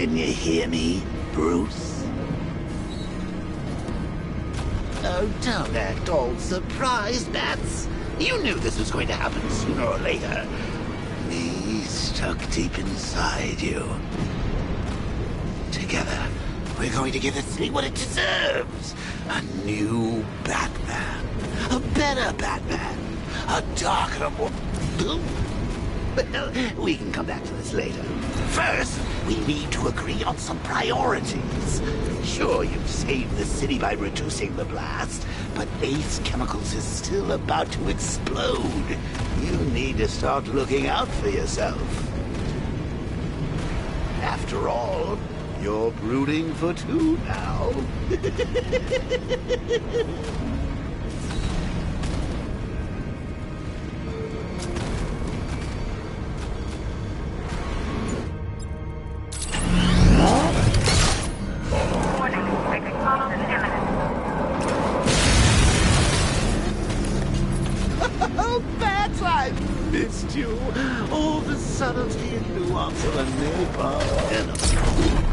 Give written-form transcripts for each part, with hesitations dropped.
Can you hear me, Bruce? Oh, don't act all surprised, Bats. You knew this was going to happen sooner or later. Me stuck deep inside you. Together, we're going to give the city what it deserves. A new Batman. A better Batman. A darker, more... Well, we can come back to this later. First, we need to agree on some priorities. Sure, you've saved the city by reducing the blast, but Ace Chemicals is still about to explode. You need to start looking out for yourself. After all, you're brooding for two now. Missed you. All the subtlety and nuance of a napalm enemy.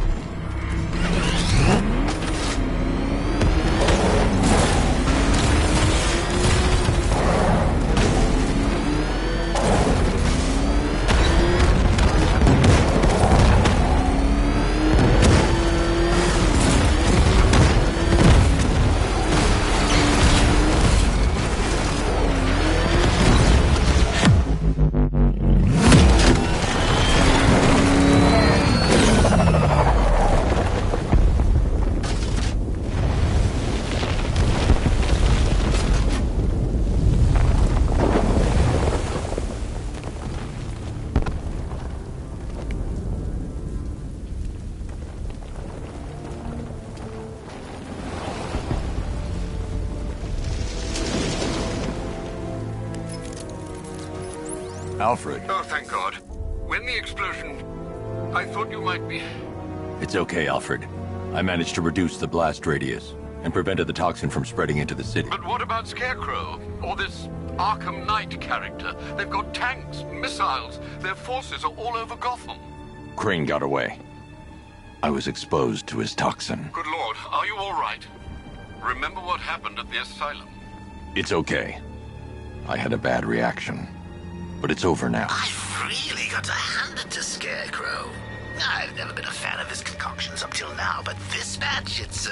Alfred. Oh, thank God. When the explosion... I thought you might be... It's okay, Alfred. I managed to reduce the blast radius and prevented the toxin from spreading into the city. But what about Scarecrow? Or this Arkham Knight character? They've got tanks, missiles. Their forces are all over Gotham. Crane got away. I was exposed to his toxin. Good Lord, are you all right? Remember what happened at the asylum? It's okay. I had a bad reaction. But it's over now. I've really got to hand it to Scarecrow. I've never been a fan of his concoctions up till now, but this batch, it's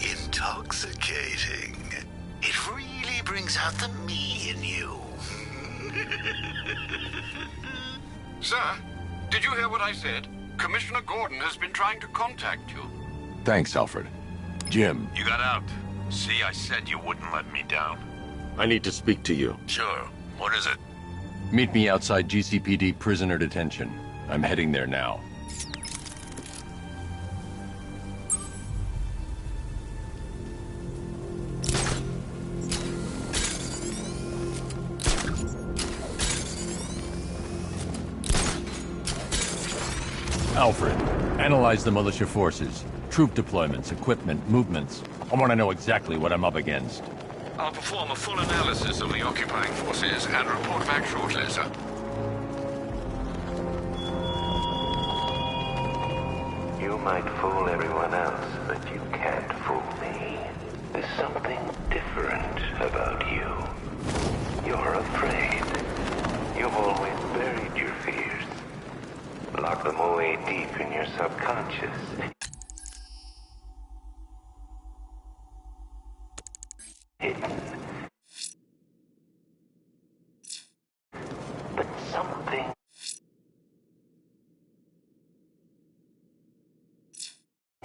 intoxicating. It really brings out the me in you. Sir, did you hear what I said? Commissioner Gordon has been trying to contact you. Thanks, Alfred. Jim. You got out. See, I said you wouldn't let me down. I need to speak to you. Sure. What is it? Meet me outside GCPD prisoner detention. I'm heading there now. Alfred, analyze the militia forces, troop deployments, equipment, movements. I want to know exactly what I'm up against. I'll perform a full analysis of the occupying forces and report back shortly, sir. You might fool everyone else, but you can't fool me. There's something different about you. You're afraid. You've always buried your fears. Locked them away deep in your subconscious. Hidden. But something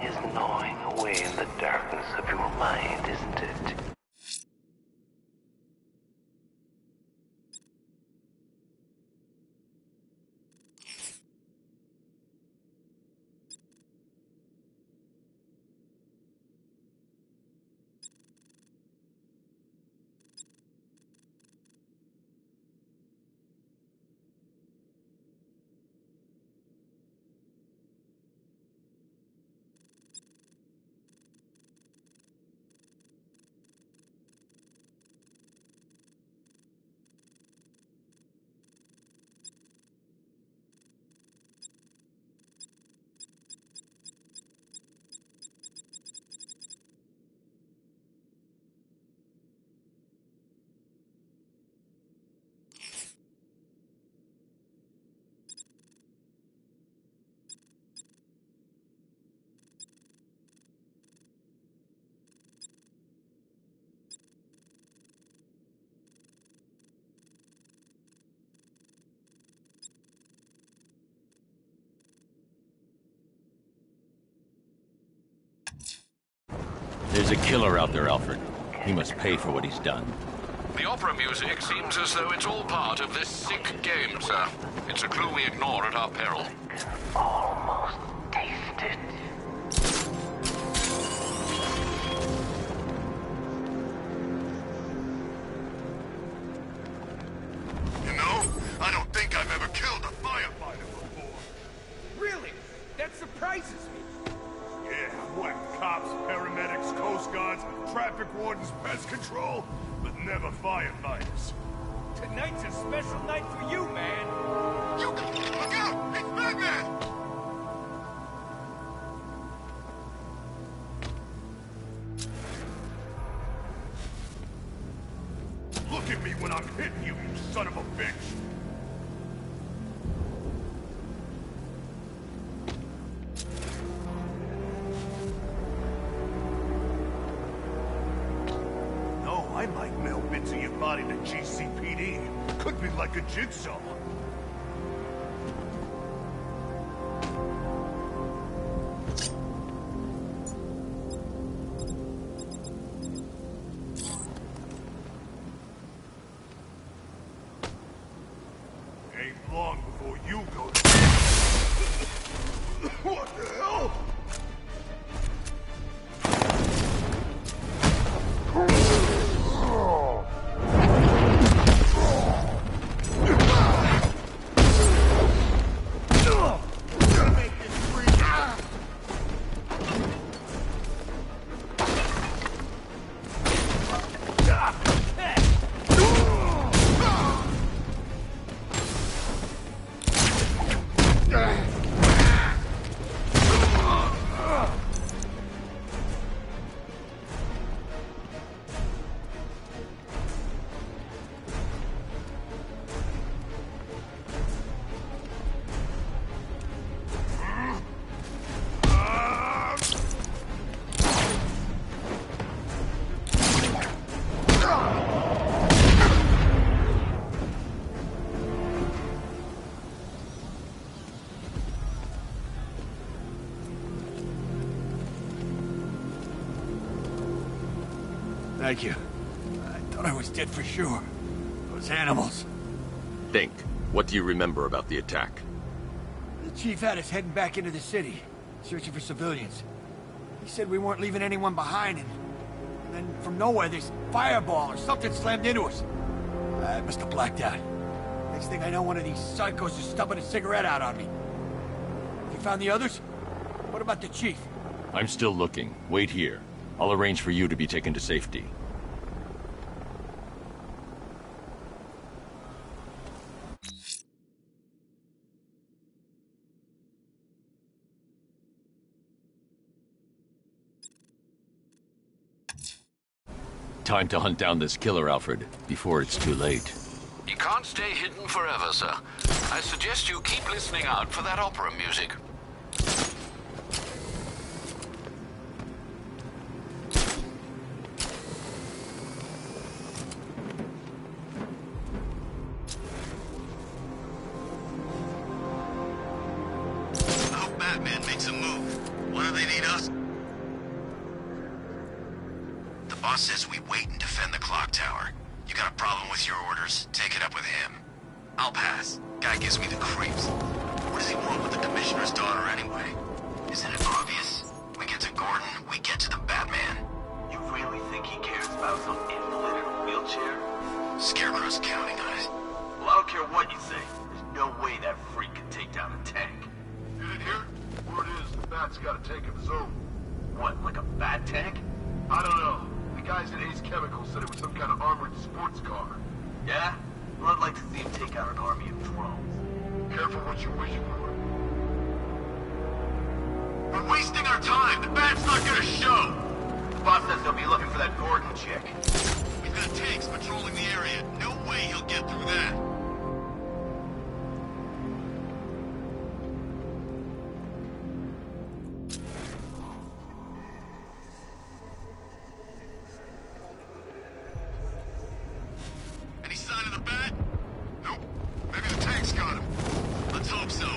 is gnawing away in the darkness of your mind, isn't it? There's a killer out there, Alfred. He must pay for what he's done. The opera music seems as though it's all part of this sick game, sir. It's a clue we ignore at our peril. Almost taste it. You know, I don't think I've ever killed a firefighter before. Really? That surprises me. Yeah, I've whacked cops, paramedics, coast guards, traffic wardens, pest control, but never firefighters. Tonight's a special night for you, man. You look out! It's Batman! Look at me when I'm hitting you, you son of a bitch! No, I might mail bits of your body to GCPD. Could be like a jigsaw. Ain't long before you go to... What the hell? Thank you. I thought I was dead for sure. Those animals. Think. What do you remember about the attack? The chief had us heading back into the city, searching for civilians. He said we weren't leaving anyone behind, and then from nowhere, this fireball or something slammed into us. I must have blacked out. Next thing I know, one of these psychos is stubbing a cigarette out on me. Have you found the others? What about the chief? I'm still looking. Wait here. I'll arrange for you to be taken to safety. Time to hunt down this killer, Alfred, before it's too late. He can't stay hidden forever, sir. I suggest you keep listening out for that opera music. Batman makes a move. What do they need us? The boss says we wait and defend the clock tower. You got a problem with your orders, take it up with him. I'll pass. Guy gives me the creeps. What does he want with the commissioner's daughter anyway? Isn't it obvious? We get to Gordon, we get to the Batman. You really think he cares about some invalid in a wheelchair? Scarecrow's counting on it. Well, I don't care what you say. There's no way that freak can take down a tank. You didn't hear? Word is the Bat's got a tank of his own. What, like a bat tank? I don't know. The guys at Ace Chemicals said it was some kind of armored sports car. Yeah? Well, I'd like to see him take out an army of drones. Careful what you wish for. We're wasting our time. The Bat's not gonna show. The boss says they'll be looking for that Gordon chick. We've got tanks patrolling the area. No way he'll get through that. Any sign of the Bat? Nope. Maybe the tank's got him. Let's hope so.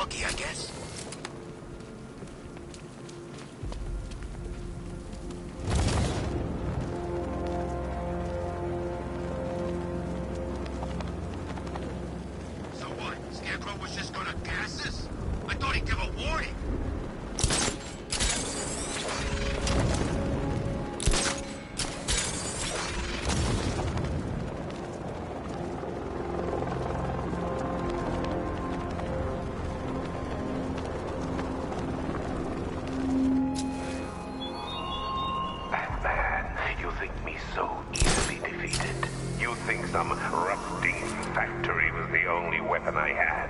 lucky, I guess. So what? Scarecrow was just gonna gas us? I thought he'd give a warning. Some rusting factory was the only weapon I had.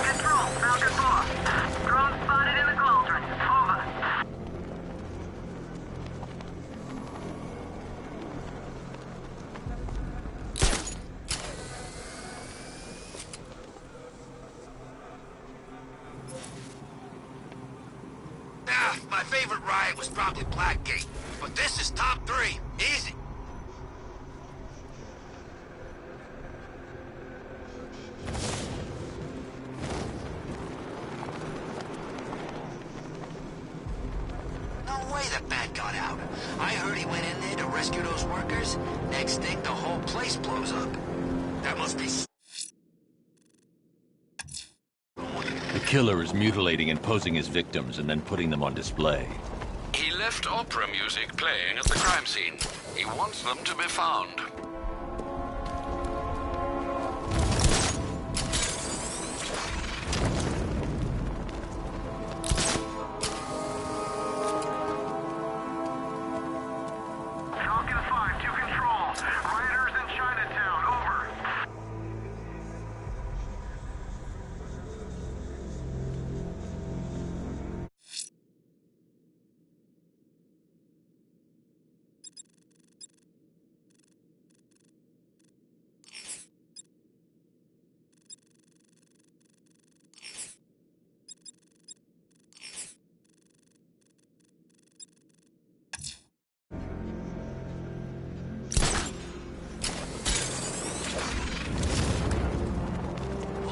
Control, Falcon 4. Drone spotted in the cauldron. Over. My favorite ride was probably Blackgate, but this is top 3. Easy. No way the bat got out. I heard he went in there to rescue those workers. Next thing, the whole place blows up. That must be... The killer is mutilating and posing his victims and then putting them on display. He left opera music playing at the crime scene. He wants them to be found. Falcon 5 to control. Riders in Chinatown. Over.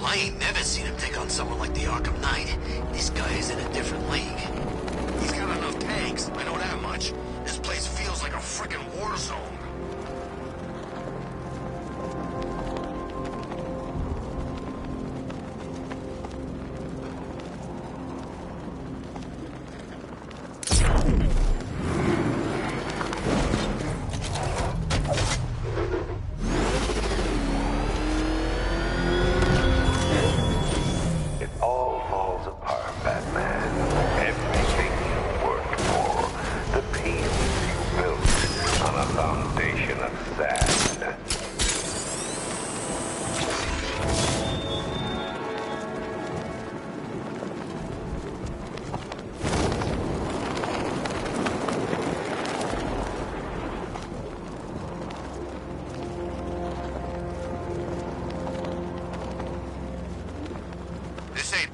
I ain't never seen him take on someone like the Arkham Knight. This guy is in a different league. He's got enough tanks, I know that much. This place feels like a frickin' war zone.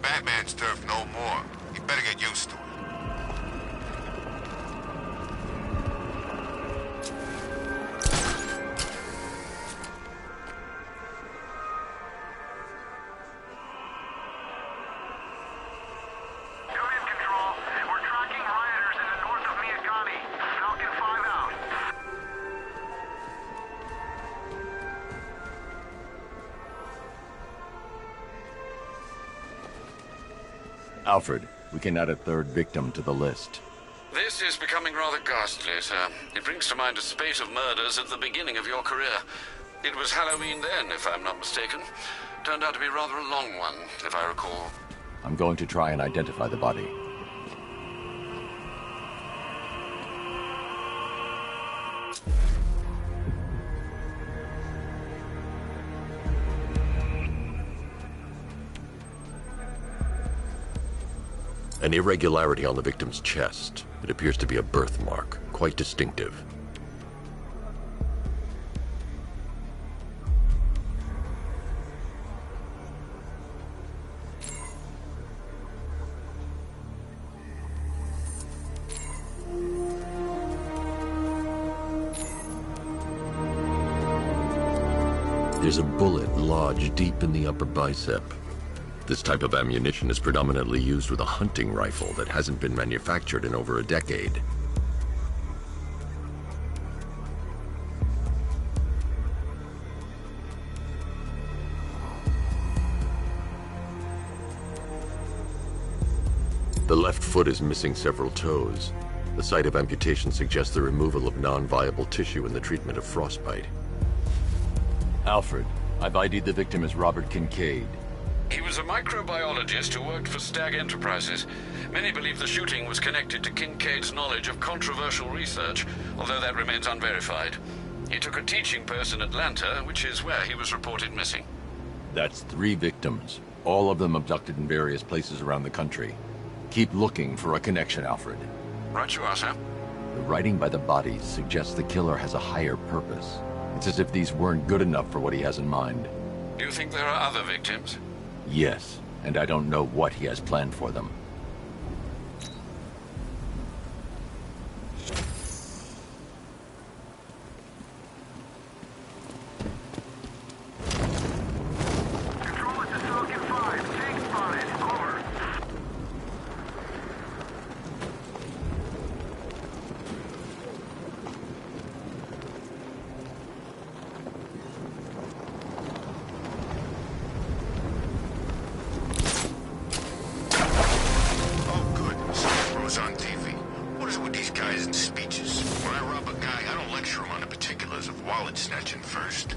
Batman's turf no more. You better get used to it. Come in, Control. We're tracking rioters in the north of Miyagani. Falcon 5 out. Alfred, we can add a third victim to the list. This is becoming rather ghastly, sir. It brings to mind a spate of murders at the beginning of your career. It was Halloween then, if I'm not mistaken. Turned out to be rather a long one, if I recall. I'm going to try and identify the body. An irregularity on the victim's chest. It appears to be a birthmark, quite distinctive. There's a bullet lodged deep in the upper bicep. This type of ammunition is predominantly used with a hunting rifle that hasn't been manufactured in over a decade. The left foot is missing several toes. The site of amputation suggests the removal of non-viable tissue in the treatment of frostbite. Alfred, I've ID'd the victim as Robert Kincaid. He was a microbiologist who worked for Stag Enterprises. Many believe the shooting was connected to Kincaid's knowledge of controversial research, although that remains unverified. He took a teaching post in Atlanta, which is where he was reported missing. That's 3 victims, all of them abducted in various places around the country. Keep looking for a connection, Alfred. Right you are, sir. The writing by the bodies suggests the killer has a higher purpose. It's as if these weren't good enough for what he has in mind. Do you think there are other victims? Yes, and I don't know what he has planned for them. Control it to Falcon 5. Tank spotted. Over. Oh, good. Someone was on TV. What is it with these guys and speeches? When I rob a guy, I don't lecture him on the particulars of wallet snatching first.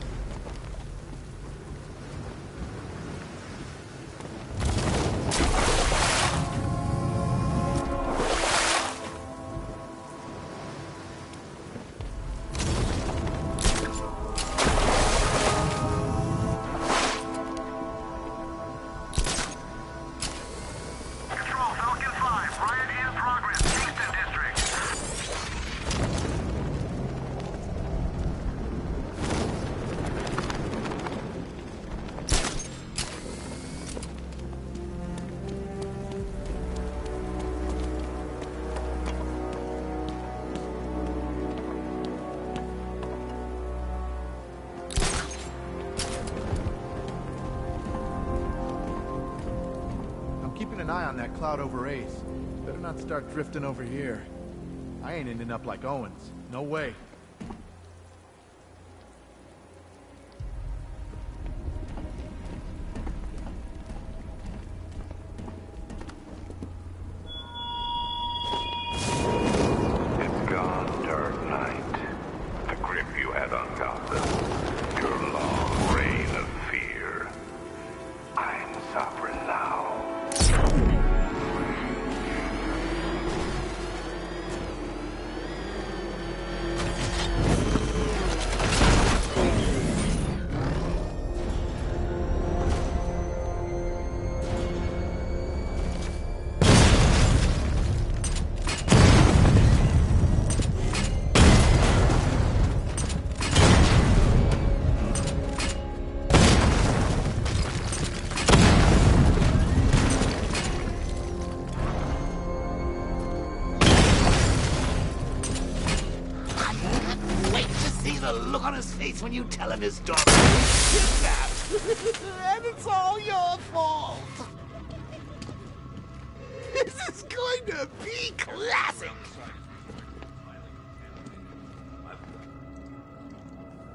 Control Falcon 5. Riot in progress. Kingston District. I'm keeping an eye on that cloud over Ace. Better not start drifting over here. I ain't ending up like Owens. No way. It's gone, Dark Knight. The grip you had on Gotham. Your long reign of fear. I'm sovereign now. Wait to see the look on his face when you tell him his daughter is kidnapped. And it's all your fault. This is going to be classic.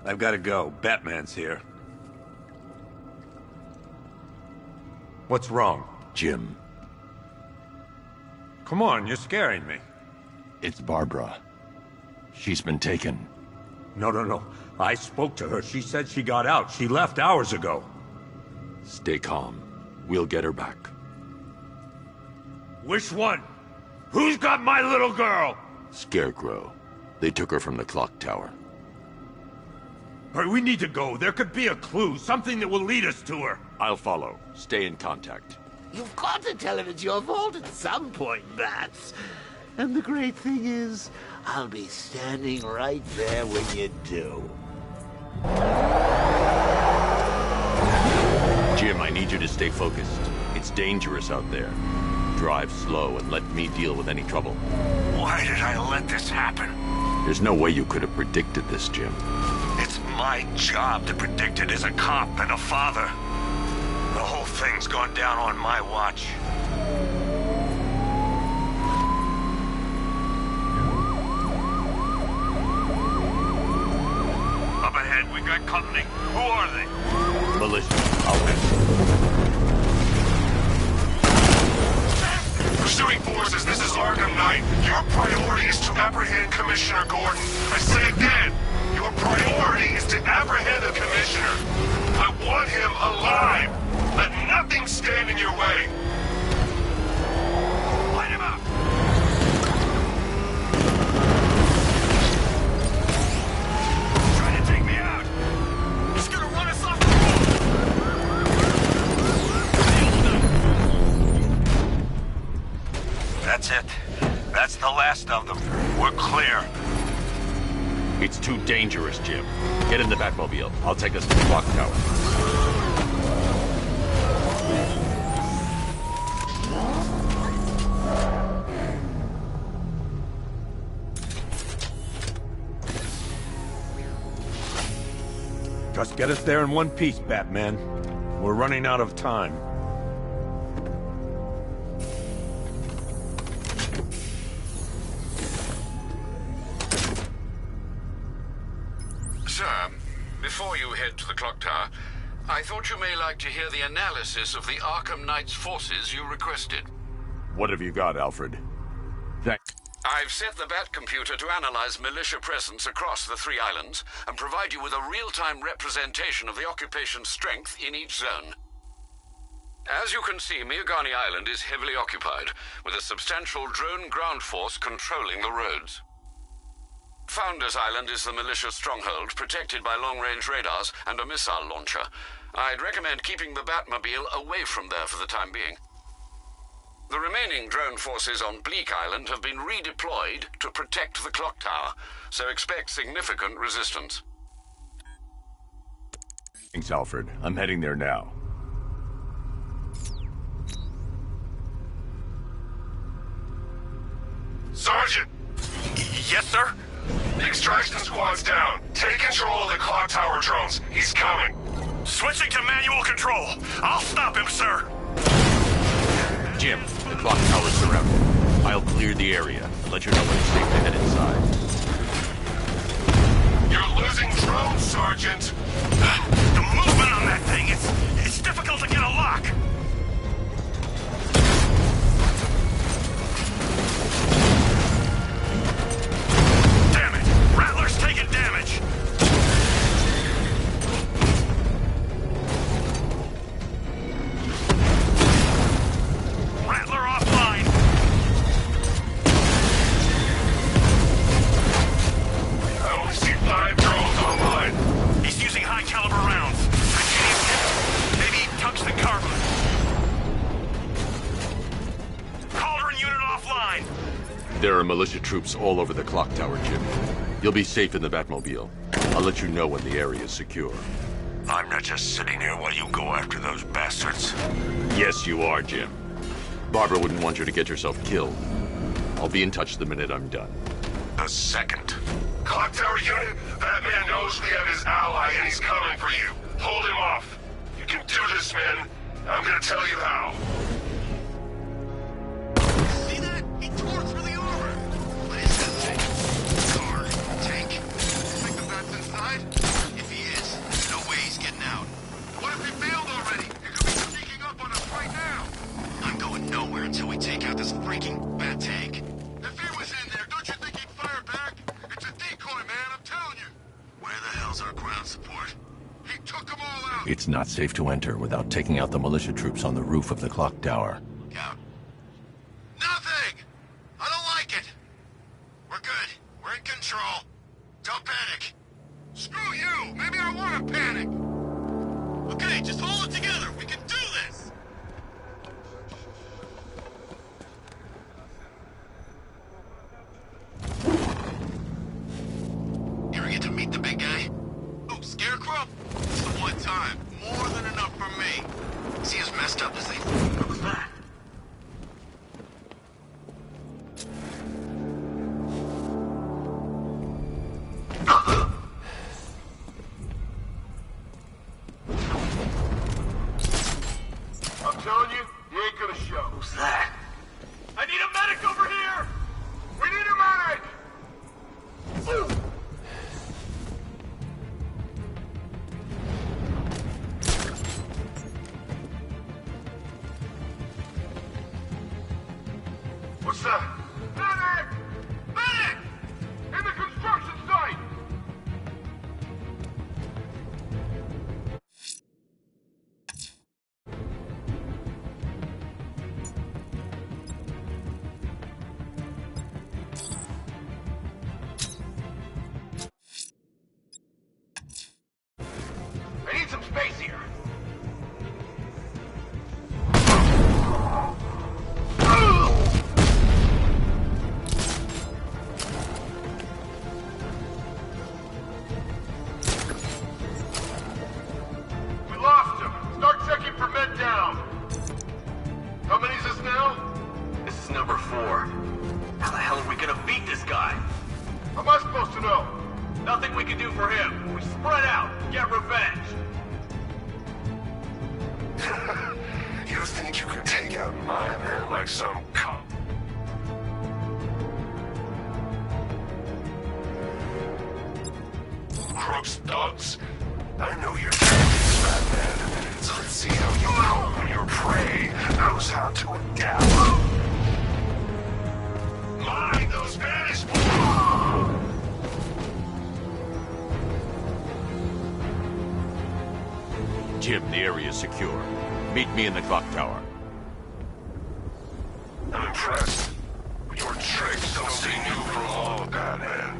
I've got to go. Batman's here. What's wrong? Jim, Come on, you're scaring me. it's Barbara. She's been taken. No. I spoke to her. She said she got out. She left hours ago. Stay calm. We'll get her back. Which one? Who's got my little girl? Scarecrow. They took her from the clock tower. Hurry, we need to go. There could be a clue, something that will lead us to her. I'll follow. Stay in contact. You've got to tell him it's your fault at some point, Bats. And the great thing is, I'll be standing right there when you do. Jim, I need you to stay focused. It's dangerous out there. Drive slow and let me deal with any trouble. Why did I let this happen? There's no way you could have predicted this, Jim. It's my job to predict it as a cop and a father. The whole thing's gone down on my watch. Up ahead, we got company. Who are they? Militia. I'll handle Pursuing forces, this is Arkham Knight. Your priority is to apprehend Commissioner Gordon. I say again, your priority is to apprehend the Commissioner. I want him alive. Let nothing stand in your way. Light him up. Trying to take me out. He's gonna run us off the road. That's it. That's the last of them. We're clear. It's too dangerous, Jim. Get in the Batmobile. I'll take us to the clock tower. Just get us there in one piece, Batman. We're running out of time. Sir, before you head to the clock tower, I thought you may like to hear the analysis of the Arkham Knight's forces you requested. What have you got, Alfred? I've set the Bat computer to analyze militia presence across the 3 islands and provide you with a real-time representation of the occupation's strength in each zone. As you can see, Miagani Island is heavily occupied, with a substantial drone ground force controlling the roads. Founders Island is the militia stronghold, protected by long-range radars and a missile launcher. I'd recommend keeping the Batmobile away from there for the time being. The remaining drone forces on Bleak Island have been redeployed to protect the clock tower, so expect significant resistance. Thanks, Alfred. I'm heading there now. Sergeant! Yes, sir? The extraction squad's down. Take control of the clock tower drones. He's coming. Switching to manual control. I'll stop him, sir. Jim, the clock tower's surrounded. I'll clear the area and let you know when it's safe to head inside. You're losing drones, Sergeant. The movement on that thing, it's difficult to get a lock. Damn it! Rattler's taking damage. Rattler offline. I only see 5 drones online. He's using high-caliber rounds. Maybe tungsten carbide. Cauldron unit offline. There are militia troops all over the clock tower, Jim. You'll be safe in the Batmobile. I'll let you know when the area is secure. I'm not just sitting here while you go after those bastards. Yes, you are, Jim. Barbara wouldn't want you to get yourself killed. I'll be in touch the minute I'm done. The second. Clock tower unit, Batman knows we have his ally and he's coming for you. Hold him off. You can do this, man. I'm gonna tell you how. See that? He tore through the armor. What is that thing? Car? Tank? Think the Bat's inside? If he is, no way he's getting out. What if he failed already? He could be sneaking up on us right now. I'm going nowhere until we take out this freaking Bat tank. If he was in there, don't you think he'd fire back? It's a decoy, man, I'm telling you. Where the hell's our ground support? He took them all out. It's not safe to enter without taking out the militia troops on the roof of the clock tower. Look out. Nothing! I don't like it. We're good. We're in control. Don't panic. Screw you! Maybe I want to panic. Okay, just hold it together. We can do this. You ever get to meet the big guy? Oh, Scarecrow? It's the one time. More than enough for me. Is he as messed up as they think? What was that? What's that? Medic! Medic! In the construction site! I need some space here. We lost him. Start checking for men down. How many is this now? This is number 4. How the hell are we gonna beat this guy? How am I supposed to know? Nothing we can do for him. We spread out, get revenge. You think you can take out my man like some cop? Crooks, thugs. I know you're tactics, Batman. So let's see how you know when your prey knows how to adapt. Mind those Spanish boys! Jim, the area is secure. Meet me in the clock tower. I'm impressed. Your tricks don't seem new from all of Batman.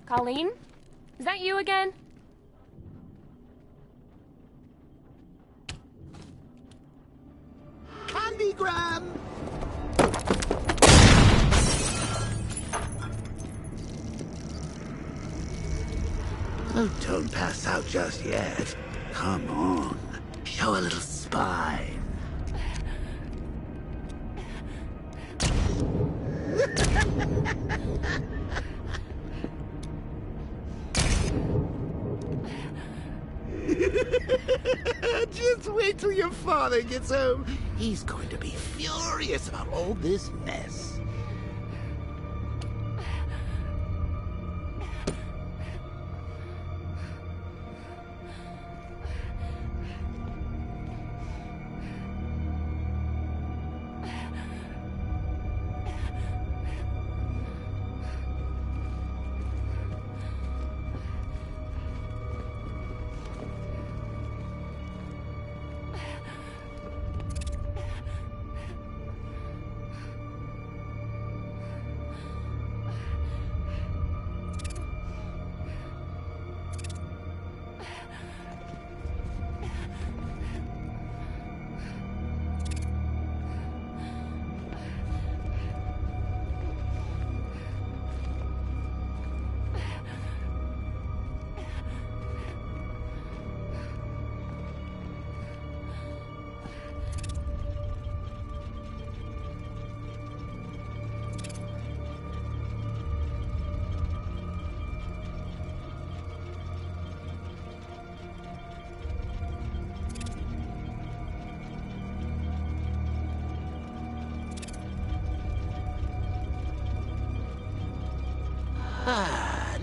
Colleen? Is that you again? Candygram! Oh, don't pass out just yet. Come on. Show a little spine. Just wait till your father gets home. He's going to be furious about all this mess.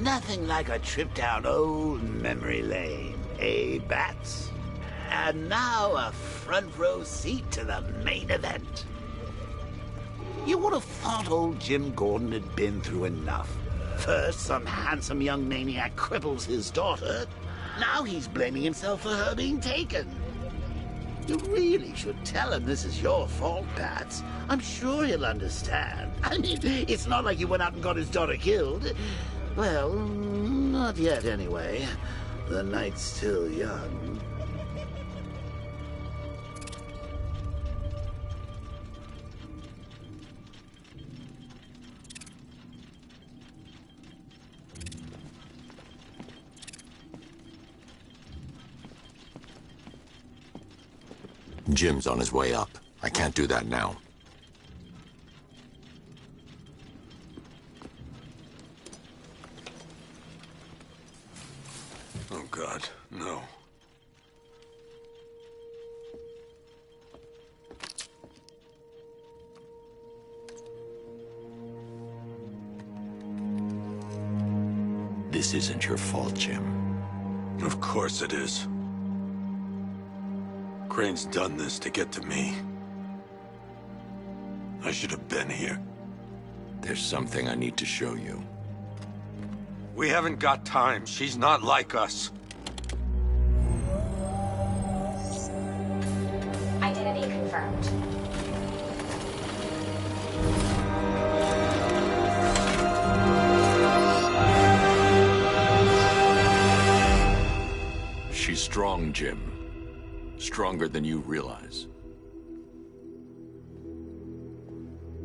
Nothing like a trip down old memory lane, eh, Bats? And now a front row seat to the main event. You would have thought old Jim Gordon had been through enough. First, some handsome young maniac cripples his daughter. Now he's blaming himself for her being taken. You really should tell him this is your fault, Bats. I'm sure he'll understand. I mean, it's not like you went out and got his daughter killed. Well, not yet anyway. The night's still young. Jim's on his way up. I can't do that now. God, no. This isn't your fault, Jim. Of course it is. Crane's done this to get to me. I should have been here. There's something I need to show you. We haven't got time. She's not like us. Identity confirmed. She's strong, Jim. Stronger than you realize.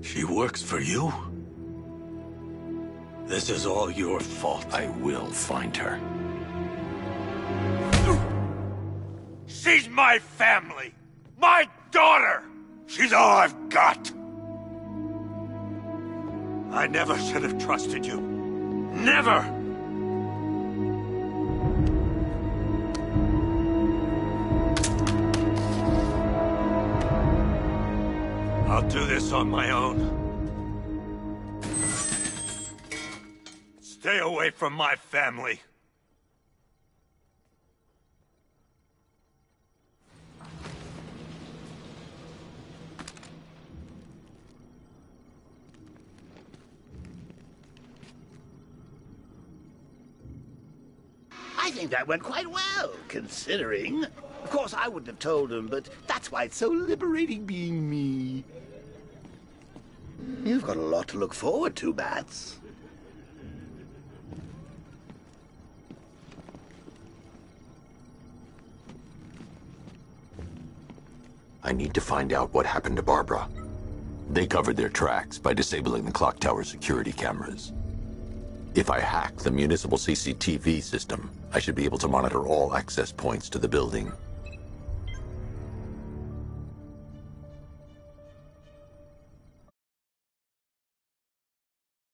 She works for you? This is all your fault. I will find her. She's my family! My daughter! She's all I've got! I never should have trusted you. Never! I'll do this on my own. Stay away from my family. I think that went quite well, considering. Of course, I wouldn't have told him, but that's why it's so liberating being me. You've got a lot to look forward to, Bats. I need to find out what happened to Barbara. They covered their tracks by disabling the clock tower security cameras. If I hack the municipal CCTV system, I should be able to monitor all access points to the building.